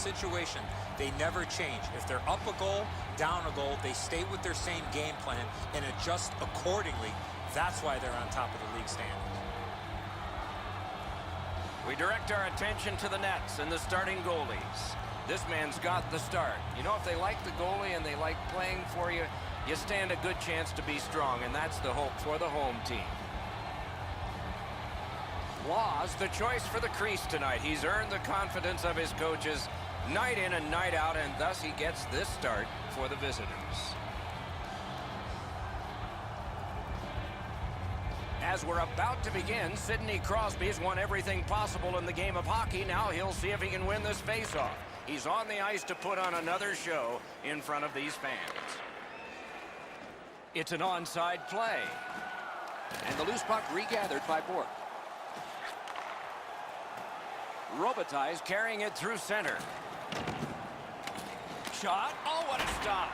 situation, they never change. If they're up a goal, down a goal, they stay with their same game plan and adjust accordingly. That's why they're on top of the league standings. We direct our attention to the nets and the starting goalies. This man's got the start. You know, if they like the goalie and they like playing for you, you stand a good chance to be strong, and that's the hope for the home team. Law's the choice for the crease tonight. He's earned the confidence of his coaches night in and night out, and thus he gets this start for the visitors. As we're about to begin, Sidney Crosby's won everything possible in the game of hockey. Now he'll see if he can win this faceoff. He's on the ice to put on another show in front of these fans. It's an onside play. And the loose puck regathered by Bourque. Robitaille's carrying it through center. Shot. Oh, what a stop.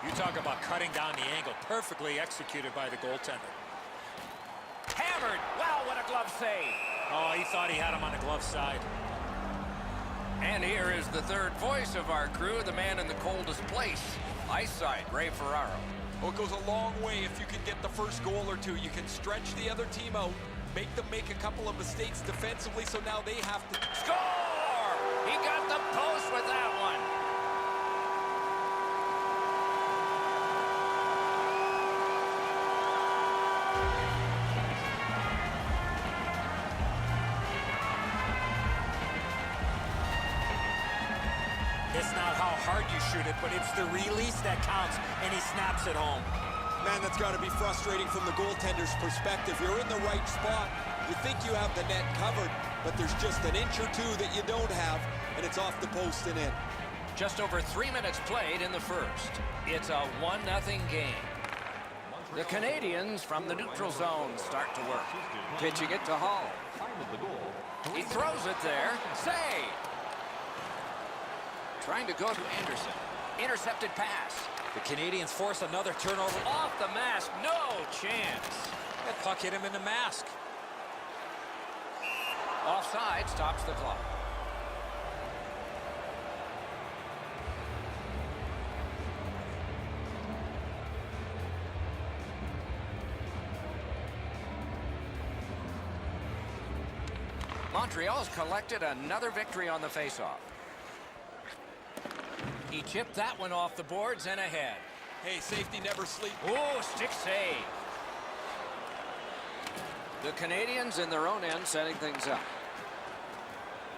You talk about cutting down the angle. Perfectly executed by the goaltender. Hammered. Wow, what a glove save. Oh, he thought he had him on the glove side. And here is the third voice of our crew, the man in the coldest place. Ice side, Ray Ferraro. Well, it goes a long way if you can get the first goal or two. You can stretch the other team out, make them make a couple of mistakes defensively, so now they have to score! He got the post with that one. It's not how hard you shoot it, but it's the release that counts, and he snaps it home. Man, that's got to be frustrating from the goaltender's perspective. You're in the right spot. You think you have the net covered, but there's just an inch or two that you don't have, and it's off the post and in. Just over 3 minutes played in the first. It's a 1-0 game. The Canadians from the neutral zone start to work. Pitching it to Hall. He throws it there. Save! Trying to go to Anderson. Intercepted pass. The Canadians force another turnover. Off the mask, no chance. That puck hit him in the mask. Offside stops the clock. Montreal's collected another victory on the faceoff. He chipped that one off the boards and ahead. Hey, safety never sleeps. Oh, stick save. The Canadians in their own end setting things up.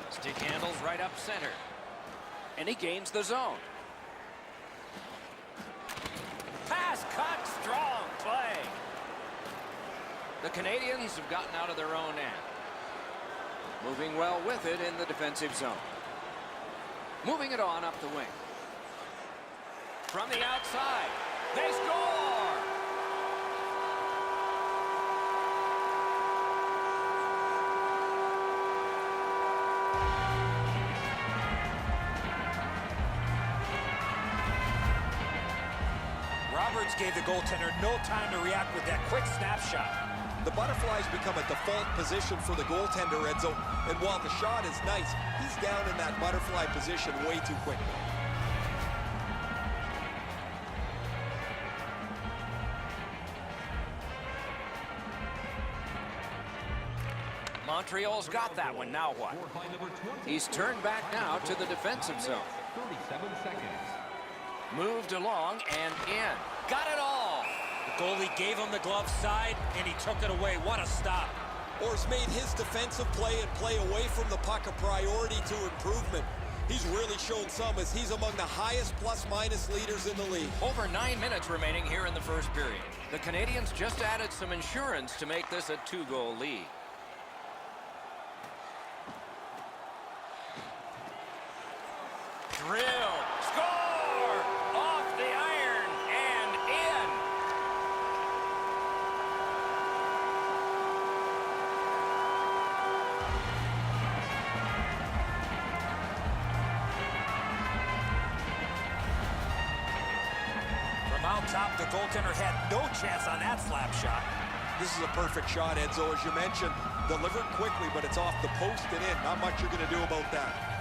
Stick handles right up center. And he gains the zone. Pass cut, strong play. The Canadians have gotten out of their own end. Moving well with it in the defensive zone. Moving it on up the wing. From the outside, they score! Roberts gave the goaltender no time to react with that quick snapshot. The butterflies become a default position for the goaltender, Edzo, and while the shot is nice, he's down in that butterfly position way too quick. Montreal's got that one. Now what? He's turned back now to the defensive zone. 37 seconds. Moved along and in. Got it all. The goalie gave him the glove side, and he took it away. What a stop. Orr's made his defensive play and play away from the puck a priority to improvement. He's really shown some as he's among the highest plus-minus leaders in the league. Over 9 minutes remaining here in the first period. The Canadians just added some insurance to make this a 2-goal lead. Drill. Score! Off the iron and in. From out top, the goaltender had no chance on that slap shot. This is a perfect shot, Edzo, as you mentioned. Delivered quickly, but it's off the post and in. Not much you're going to do about that.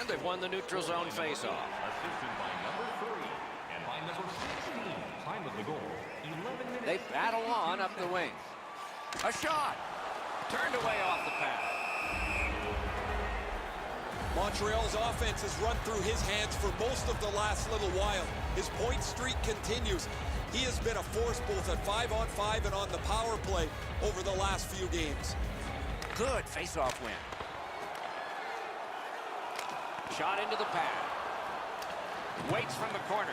And they've won the neutral zone faceoff. Assisted by number 3 and by number 16. Time of the goal, 11 minutes. They battle on up the wing. A shot. Turned away off the pad. Montreal's offense has run through his hands for most of the last little while. His point streak continues. He has been a force both at 5-on-5 and on the power play over the last few games. Good face-off win. Shot into the pad. Waits from the corner.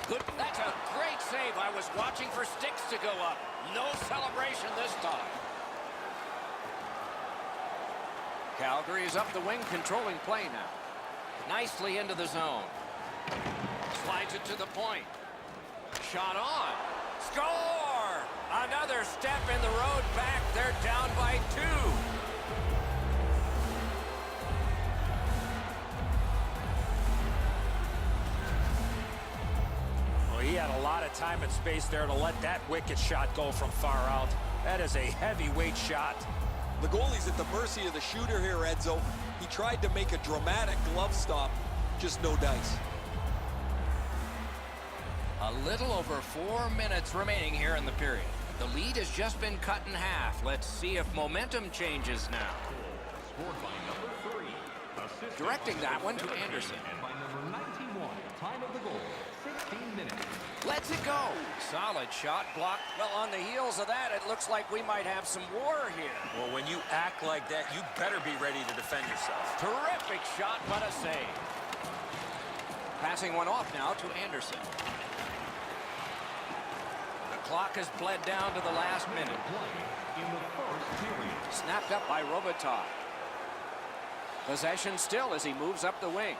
Good. That's a great save. I was watching for sticks to go up. No celebration this time. Calgary is up the wing, controlling play now. Nicely into the zone. Slides it to the point. Shot on. Score! Another step in the road back. They're down by 2. Well, he had a lot of time and space there to let that wicked shot go from far out. That is a heavyweight shot. The goalie's at the mercy of the shooter here, Edzo. He tried to make a dramatic glove stop, just no dice. A little over 4 minutes remaining here in the period. The lead has just been cut in half. Let's see if momentum changes now. Scored by number 3. Assisted Directing by that number one to 17 Anderson. And by number 91. Time of the goal, 16 minutes. Lets it go. Solid shot blocked. Well, on the heels of that, it looks like we might have some war here. Well, when you act like that, you better be ready to defend yourself. Terrific shot, but a save. Passing one off now to Anderson. The clock has bled down to the last minute. Play in the first period. Snapped up by Robitaille. Possession still as he moves up the wing.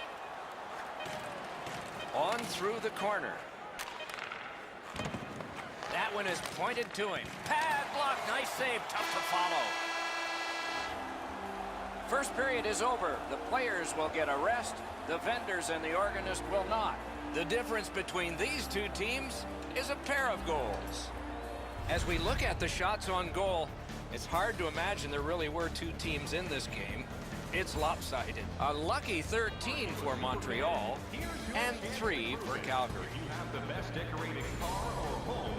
On through the corner. That one is pointed to him. Pad block, nice save, tough to follow. First period is over. The players will get a rest. The vendors and the organist will not. The difference between these two teams is a pair of goals. As we look at the shots on goal, it's hard to imagine there really were 2 teams in this game. It's lopsided. A lucky 13 for Montreal and 3 for Calgary. If you have the best decorated car or home,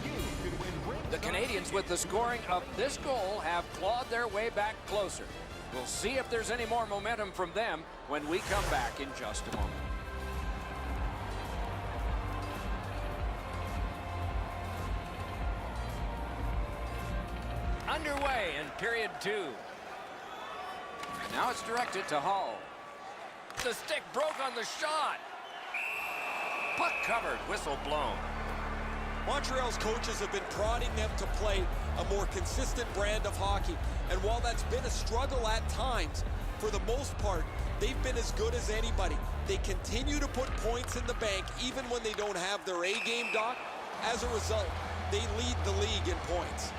you could win rings. The Canadians, with the scoring of this goal, have clawed their way back closer. We'll see if there's any more momentum from them when we come back in just a moment. Underway in period 2. Now it's directed to Hall. The stick broke on the shot. Puck covered, whistle blown. Montreal's coaches have been prodding them to play a more consistent brand of hockey. And while that's been a struggle at times, for the most part, they've been as good as anybody. They continue to put points in the bank even when they don't have their A-game, Doc. As a result, they lead the league in points.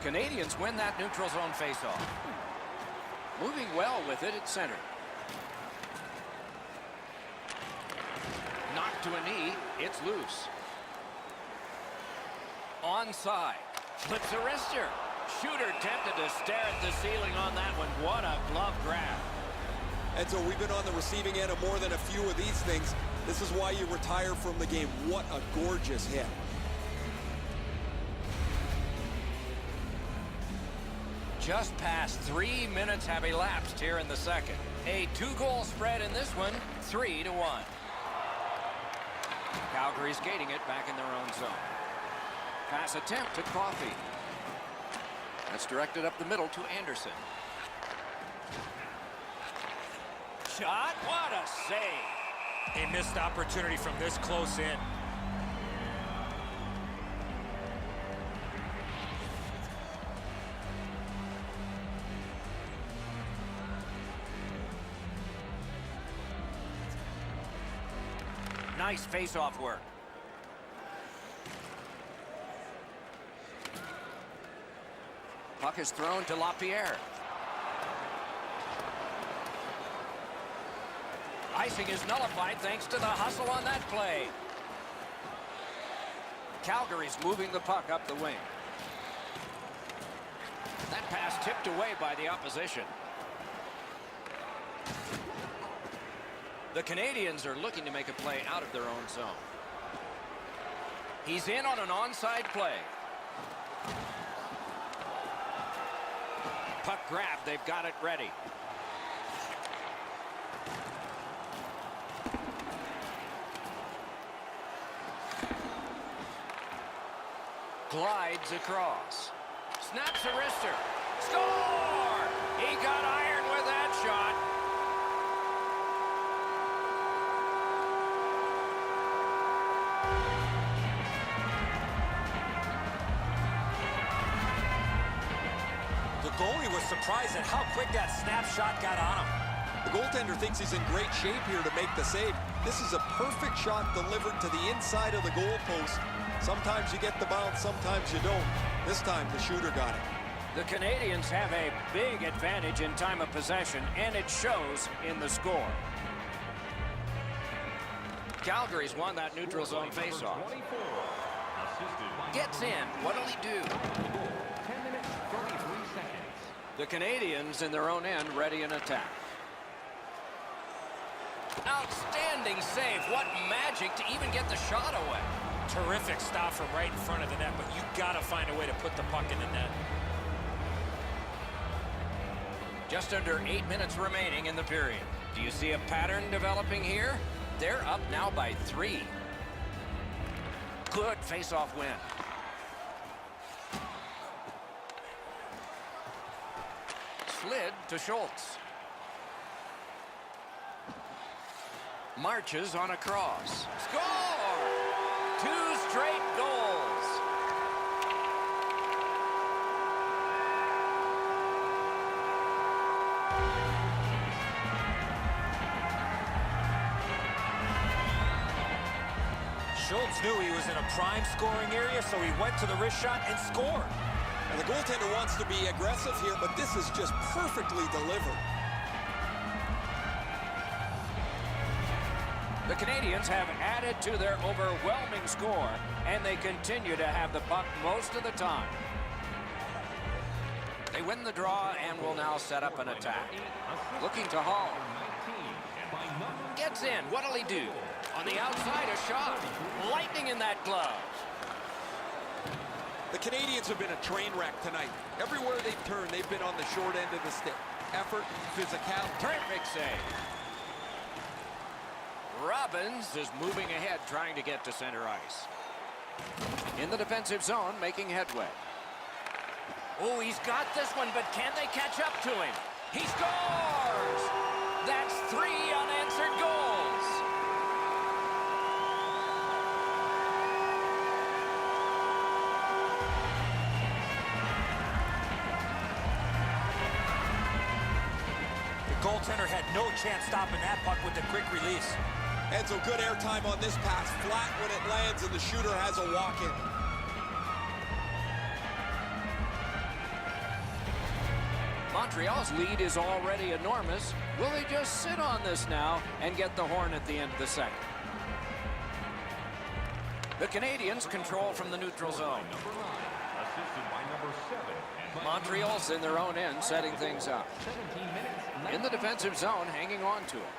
Canadians win that neutral zone faceoff. Moving well with it at center. Knocked to a knee. It's loose. Onside. Flips a wrister. Shooter tempted to stare at the ceiling on that one. What a glove grab. And so we've been on the receiving end of more than a few of these things. This is why you retire from the game. What a gorgeous hit. Just past 3 minutes have elapsed here in the second. A 2-goal spread in this one, 3-1. Calgary's gating it back in their own zone. Pass attempt to Coffey. That's directed up the middle to Anderson. Shot, what a save. A missed opportunity from this close in. Nice face-off work. Puck is thrown to LaPierre. Icing is nullified thanks to the hustle on that play. Calgary's moving the puck up the wing. That pass tipped away by the opposition. The Canadians are looking to make a play out of their own zone. He's in on an onside play. Puck grab, they've got it ready. Glides across. Snaps a wrister. Score! He got iron with that shot. The goalie was surprised at how quick that snapshot got on him. The goaltender thinks he's in great shape here to make the save. This is a perfect shot delivered to the inside of the goalpost. Sometimes you get the bounce, sometimes you don't. This time the shooter got it. The Canadians have a big advantage in time of possession, and it shows in the score. Calgary's won that neutral zone faceoff. Gets in. What'll he do? 10 minutes, 33 seconds. The Canadians in their own end ready in attack. Outstanding save. What magic to even get the shot away. Terrific stop from right in front of the net, but you gotta find a way to put the puck in the net. Just under 8 minutes remaining in the period. Do you see a pattern developing here? They're up now by 3. Good face-off win. Slid to Schultz. Marches on a cross. Score! 2 straight goals. Schultz knew he was in a prime scoring area, so he went to the wrist shot and scored. And the goaltender wants to be aggressive here, but this is just perfectly delivered. The Canadians have added to their overwhelming score, and they continue to have the puck most of the time. They win the draw and will now set up an attack. Looking to Hall. Gets in. What'll he do? On the outside, a shot. Lightning in that glove. The Canadians have been a train wreck tonight. Everywhere they've turned, they've been on the short end of the stick. Effort, physicality. Terrific save. Robbins is moving ahead, trying to get to center ice. In the defensive zone, making headway. Oh, he's got this one, but can they catch up to him? He scores! That's 3 unanswered goals. The goaltender had no chance stopping that puck with the quick release. Edzo, good airtime on this pass. Flat when it lands, and the shooter has a walk-in. Montreal's lead is already enormous. Will they just sit on this now and get the horn at the end of the second? The Canadians control from the neutral zone. Number 9, assisted by number 7. Montreal's in their own end, setting things up. 17 minutes. In the defensive zone, hanging on to it.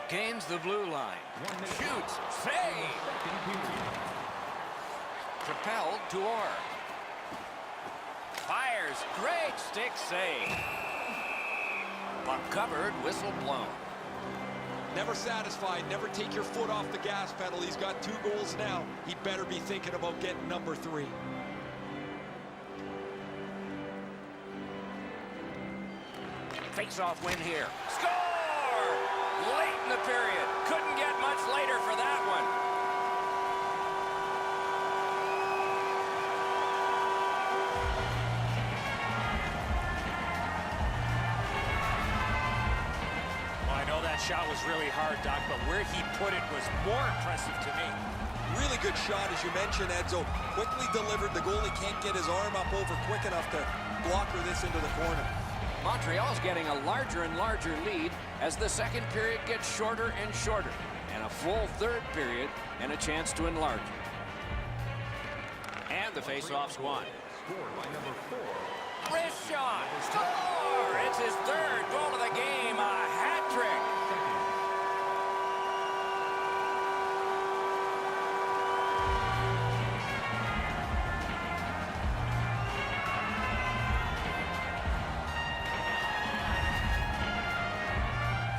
Gains the blue line. Shoots. Save. Propelled to Orr. Fires. Great stick save. Puck covered. Whistle blown. Never satisfied. Never take your foot off the gas pedal. He's got 2 goals now. He better be thinking about getting number 3. Face-off win here. Score! Late in the period. Couldn't get much later for that one. Well, I know that shot was really hard, Doc, but where he put it was more impressive to me. Really good shot, as you mentioned, Edzo. Quickly delivered. The goalie can't get his arm up over quick enough to blocker this into the corner. Montreal's getting a larger and larger lead as the second period gets shorter and shorter. And a full third period and a chance to enlarge it. And the face-off's won. Scored by number 4. Wrist shot. Score! It's his third goal of the game. A hat trick.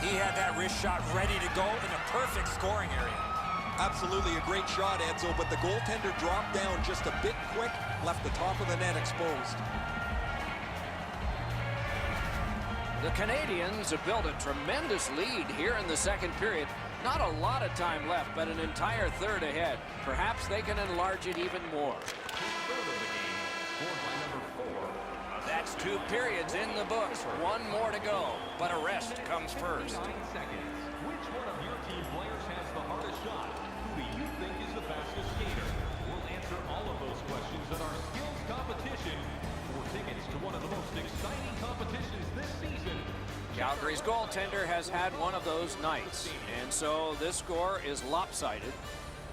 He had that wrist shot ready to go in a perfect scoring area. Absolutely a great shot, Edzo, but the goaltender dropped down just a bit quick, left the top of the net exposed. The Canadians have built a tremendous lead here in the second period. Not a lot of time left, but an entire third ahead. Perhaps they can enlarge it even more. Third of the game. Scored by number 4. That's 2 periods in the books. One more to go, but a rest comes first. 9 seconds. Which one of your team players has the hardest shot? Who do you think is the fastest skater? We'll answer all of those questions in our skills competition. For tickets to one of the most exciting competitions this season. Calgary's goaltender has had one of those nights, and so this score is lopsided,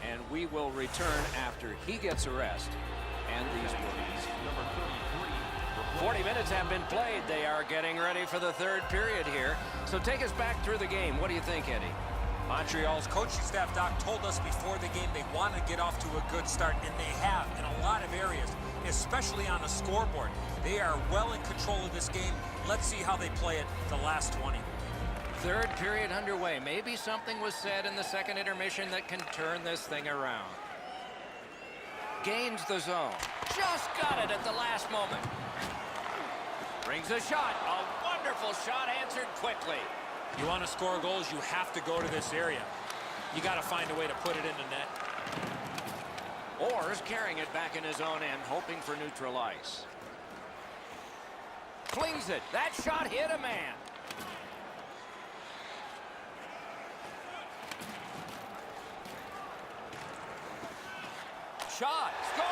and we will return after he gets a rest and these words. Number 33. 40 minutes have been played. They are getting ready for the third period here. So take us back through the game. What do you think, Eddie? Montreal's coaching staff, Doc, told us before the game they want to get off to a good start, and they have in a lot of areas, especially on the scoreboard. They are well in control of this game. Let's see how they play it the last 20. Third period underway. Maybe something was said in the second intermission that can turn this thing around. Gains the zone. Just got it at the last moment. Brings a shot. A wonderful shot answered quickly. You want to score goals, you have to go to this area. You got to find a way to put it in the net. Orr's carrying it back in his own end, hoping for neutral ice. Flings it. That shot hit a man. Shot. Score!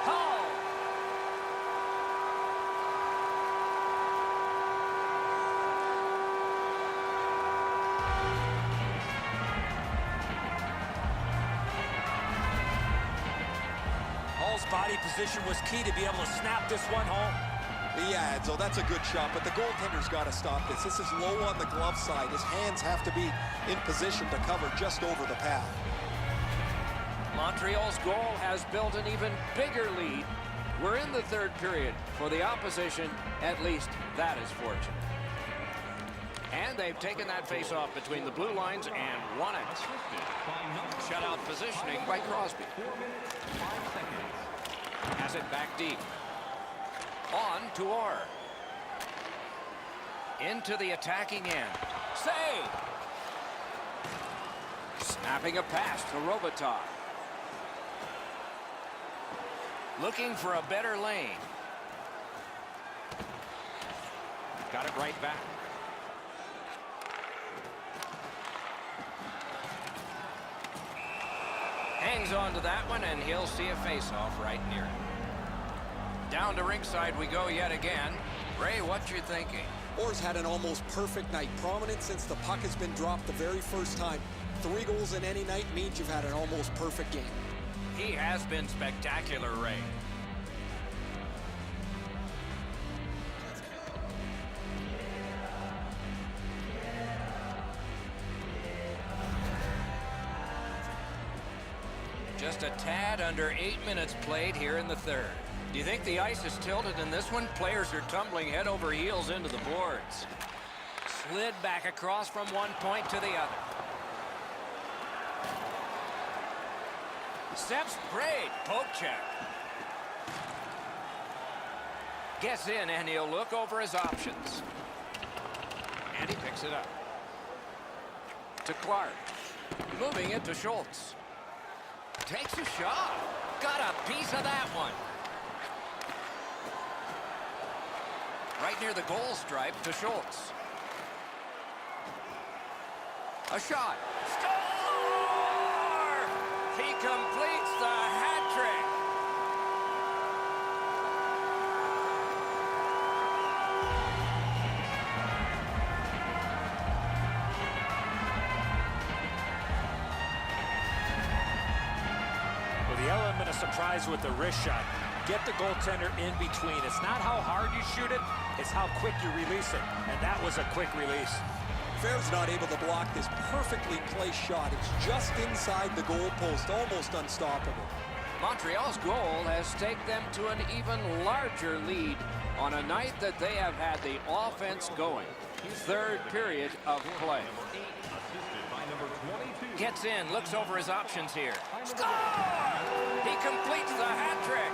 Hull! Hull's body position was key to be able to snap this one home. Yeah, Edzo, that's a good shot, but the goaltender's got to stop this. This is low on the glove side. His hands have to be in position to cover just over the pad. Montreal's goal has built an even bigger lead. We're in the third period. For the opposition, at least that is fortunate. And they've taken that face-off between the blue lines and won it. Shutout positioning by Crosby. 4 minutes, 5 seconds. Has it back deep. On to Orr. Into the attacking end. Save! Snapping a pass to Robitaille. Looking for a better lane. Got it right back. Hangs on to that one, and he'll see a face-off right near it. Down to ringside we go yet again. Ray, what you thinking? Orr's had an almost perfect night. Prominent since the puck has been dropped the very first time. 3 goals in any night means you've had an almost perfect game. He has been spectacular, Ray. Just a tad under 8 minutes played here in the third. Do you think the ice is tilted in this one? Players are tumbling head over heels into the boards. Slid back across from one point to the other. Steps great. Poke check. Gets in, and he'll look over his options. And he picks it up. To Clark. Moving it to Schultz. Takes a shot. Got a piece of that one. Right near the goal stripe to Schultz. A shot. Score! He completes the hat trick. surprised with the wrist shot. Get the goaltender in between. It's not how hard you shoot it, it's how quick you release it. And that was a quick release. Fair's not able to block this perfectly placed shot. It's just inside the goal post, almost unstoppable. Montreal's goal has taken them to an even larger lead on a night that they have had the offense going. Third period of play. Gets in, looks over his options here. Score! He completes the hat trick.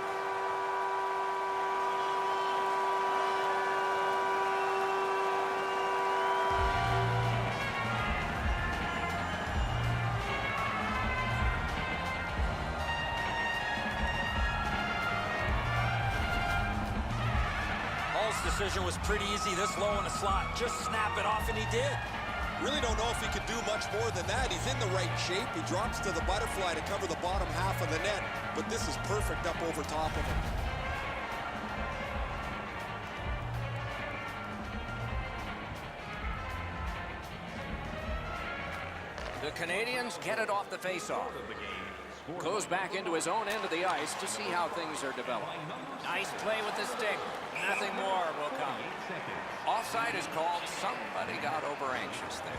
Decision was pretty easy this low in the slot. Just snap it off, and he did. Really don't know if he could do much more than that. He's in the right shape. He drops to the butterfly to cover the bottom half of the net, but this is perfect up over top of him. The Canadians get it off the faceoff. Goes back into his own end of the ice to see how things are developing. Nice play with the stick. Nothing more will come. Offside is called. Somebody got over anxious there.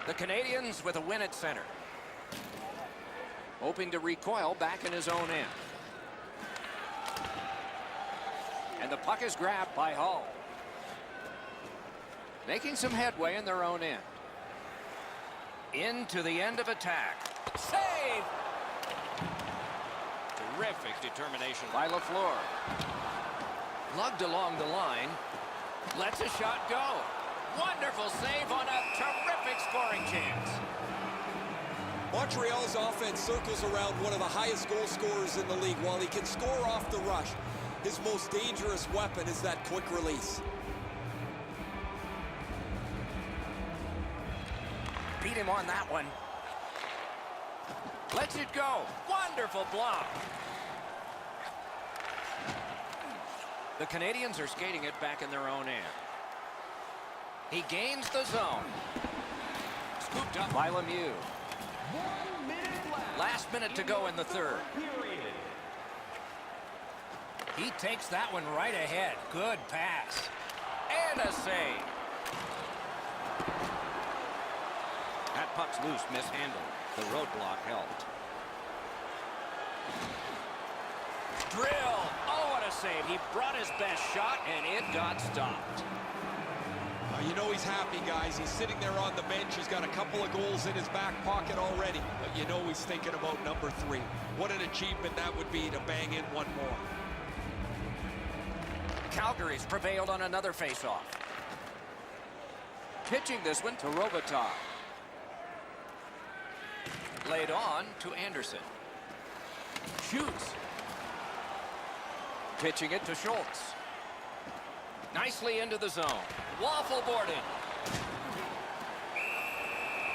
The Canadians with a win at center. Hoping to recoil back in his own end. And the puck is grabbed by Hull. Making some headway in their own end. Into the end of attack. Save! Terrific determination by LaFleur. Lugged along the line. Lets a shot go. Wonderful save on a terrific scoring chance. Montreal's offense circles around one of the highest goal scorers in the league. While he can score off the rush, his most dangerous weapon is that quick release. Beat him on that one. Lets it go. Wonderful block. The Canadians are skating it back in their own end. He gains the zone. Scooped up by Lemieux. 1 minute left. Last minute to go in the third. Period. He takes that one right ahead. Good pass. And a save. That puck's loose, mishandled. The roadblock helped. Drill. Oh, what a save. He brought his best shot, and it got stopped. You know he's happy, guys. He's sitting there on the bench. He's got a couple of goals in his back pocket already. But you know he's thinking about number 3. What an achievement that would be to bang in one more. Calgary's prevailed on another faceoff. Pitching this one to Robitaille. Laid on to Anderson. Shoots. Pitching it to Schultz. Nicely into the zone. Waffle boarding.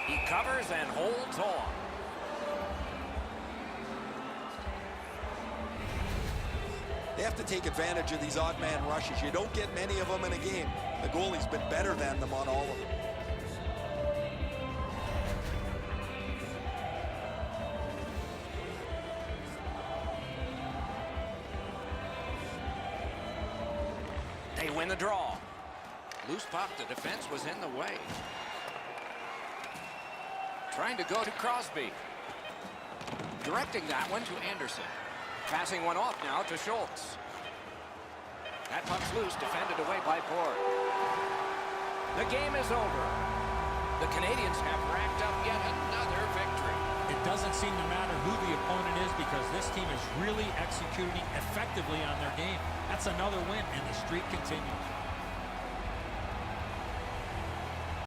He covers and holds on. They have to take advantage of these odd man rushes. You don't get many of them in a game. The goalie's been better than them on all of them. They win the draw. Loose puck, the defense was in the way. Trying to go to Crosby. Directing that one to Anderson. Passing one off now to Schultz. That puck's loose, defended away by Probert. The game is over. The Canadians have racked up yet another victory. It doesn't seem to matter who the opponent is because this team is really executing effectively on their game. That's another win, and the streak continues.